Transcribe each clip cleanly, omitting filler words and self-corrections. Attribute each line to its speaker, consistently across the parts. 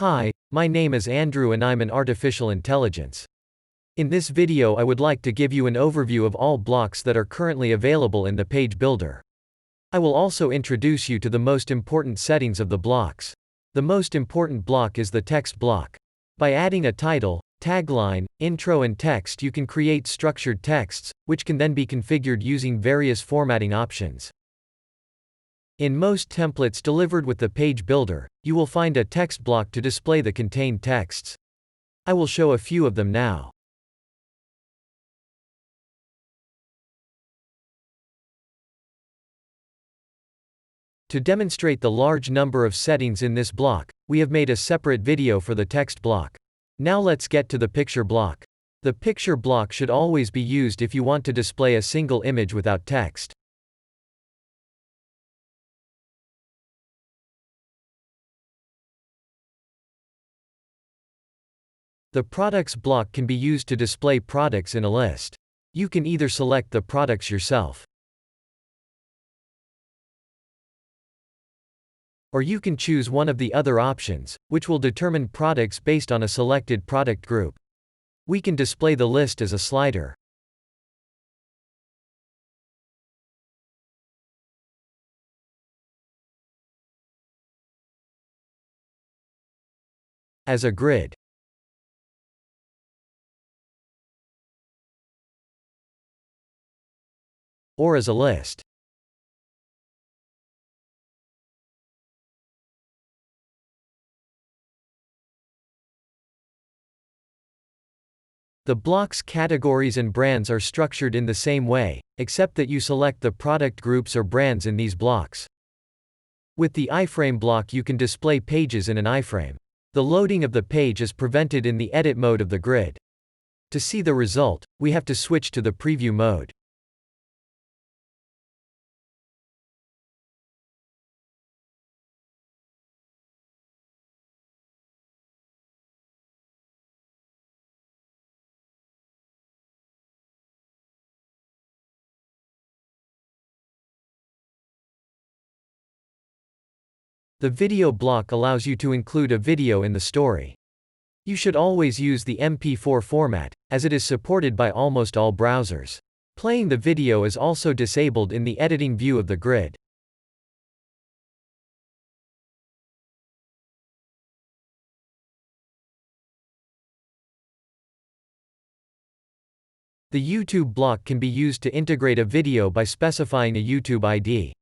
Speaker 1: Hi, my name is Andrew and I'm an artificial intelligence. In this video I would like to give you an overview of all blocks that are currently available in the page builder. I will also introduce you to the most important settings of the blocks. The most important block is the text block. By adding a title, tagline, intro and text you can create structured texts, which can then be configured using various formatting options. In most templates delivered with the page builder, you will find a text block to display the contained texts. I will show a few of them now. To demonstrate the large number of settings in this block, we have made a separate video for the text block. Now let's get to the picture block. The picture block should always be used if you want to display a single image without text. The products block can be used to display products in a list. You can either select the products yourself, or you can choose one of the other options, which will determine products based on a selected product group. We can display the list as a slider, as a grid, or as a list. The block's categories and brands are structured in the same way, except that you select the product groups or brands in these blocks. With the iframe block you can display pages in an iframe. The loading of the page is prevented in the edit mode of the grid. To see the result, we have to switch to the preview mode. The video block allows you to include a video in the story. You should always use the MP4 format, as it is supported by almost all browsers. Playing the video is also disabled in the editing view of the grid. The YouTube block can be used to integrate a video by specifying a YouTube ID.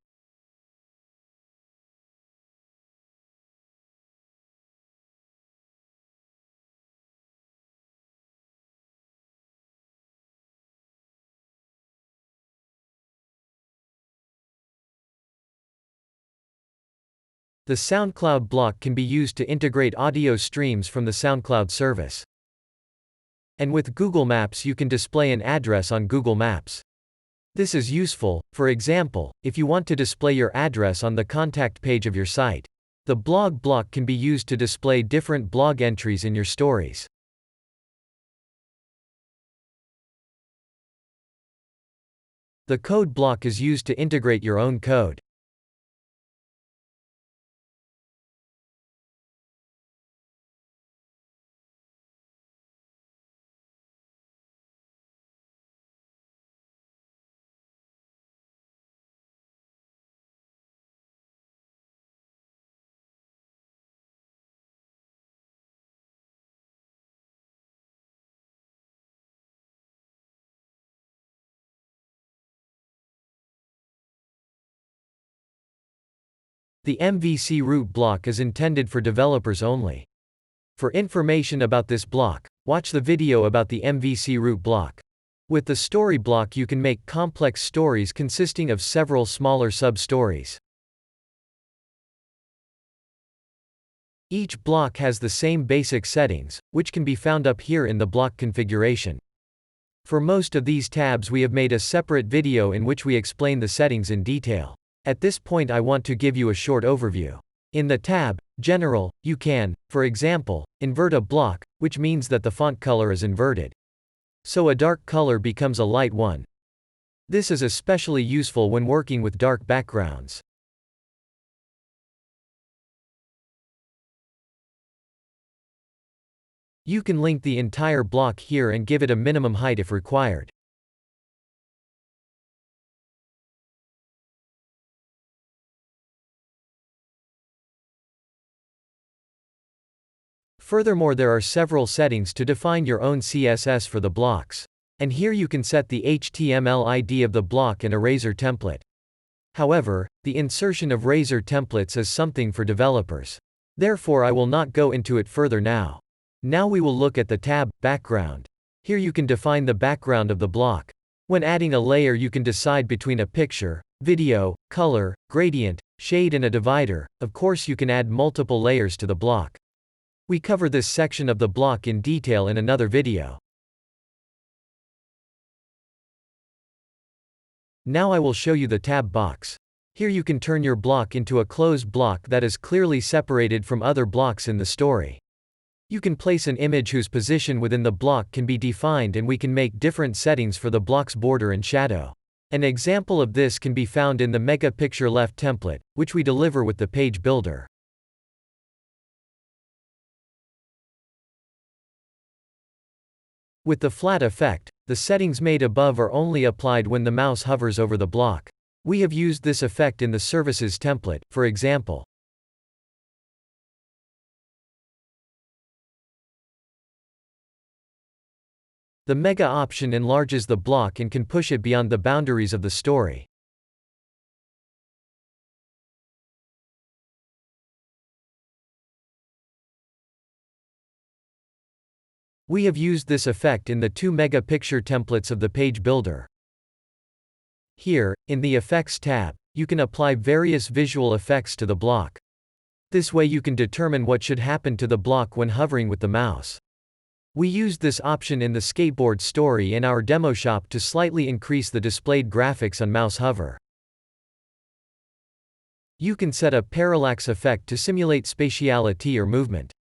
Speaker 1: The SoundCloud block can be used to integrate audio streams from the SoundCloud service. And with Google Maps you can display an address on Google Maps. This is useful, for example, if you want to display your address on the contact page of your site. The blog block can be used to display different blog entries in your stories. The code block is used to integrate your own code. The MVC root block is intended for developers only. For information about this block, watch the video about the MVC root block. With the story block you can make complex stories consisting of several smaller sub-stories. Each block has the same basic settings, which can be found up here in the block configuration. For most of these tabs we have made a separate video in which we explain the settings in detail. At this point I want to give you a short overview. In the tab, General, you can, for example, invert a block, which means that the font color is inverted. So a dark color becomes a light one. This is especially useful when working with dark backgrounds. You can link the entire block here and give it a minimum height if required. Furthermore, there are several settings to define your own CSS for the blocks. And here you can set the HTML ID of the block and a Razor template. However, the insertion of Razor templates is something for developers. Therefore, I will not go into it further now. Now we will look at the tab, Background. Here you can define the background of the block. When adding a layer, you can decide between a picture, video, color, gradient, shade and a divider. Of course, you can add multiple layers to the block. We cover this section of the block in detail in another video. Now I will show you the tab box. Here you can turn your block into a closed block that is clearly separated from other blocks in the story. You can place an image whose position within the block can be defined, and we can make different settings for the block's border and shadow. An example of this can be found in the Mega Picture Left template, which we deliver with the page builder. With the flat effect, the settings made above are only applied when the mouse hovers over the block. We have used this effect in the Services template, for example. The Mega option enlarges the block and can push it beyond the boundaries of the story. We have used this effect in the two Mega Picture templates of the page builder. Here, in the Effects tab, you can apply various visual effects to the block. This way you can determine what should happen to the block when hovering with the mouse. We used this option in the skateboard story in our demo shop to slightly increase the displayed graphics on mouse hover. You can set a parallax effect to simulate spatiality or movement.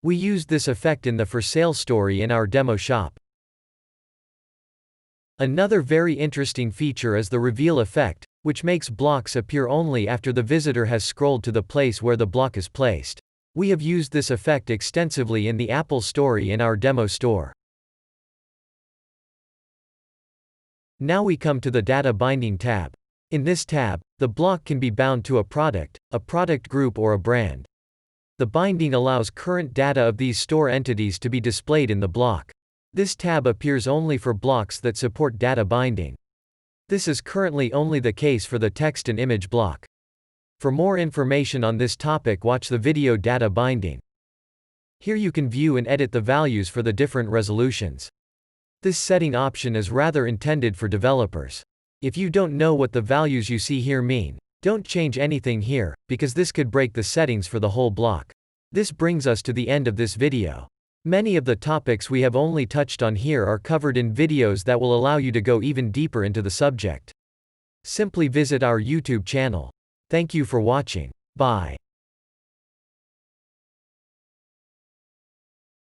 Speaker 1: We used this effect in the For Sale story in our demo shop. Another very interesting feature is the Reveal effect, which makes blocks appear only after the visitor has scrolled to the place where the block is placed. We have used this effect extensively in the Apple story in our demo store. Now we come to the Data Binding tab. In this tab, the block can be bound to a product group or a brand. The binding allows current data of these store entities to be displayed in the block. This tab appears only for blocks that support data binding. This is currently only the case for the text and image block. For more information on this topic, watch the video Data Binding. Here you can view and edit the values for the different resolutions. This setting option is rather intended for developers. If you don't know what the values you see here mean, don't change anything here, because this could break the settings for the whole block. This brings us to the end of this video. Many of the topics we have only touched on here are covered in videos that will allow you to go even deeper into the subject. Simply visit our YouTube channel. Thank you for watching. Bye.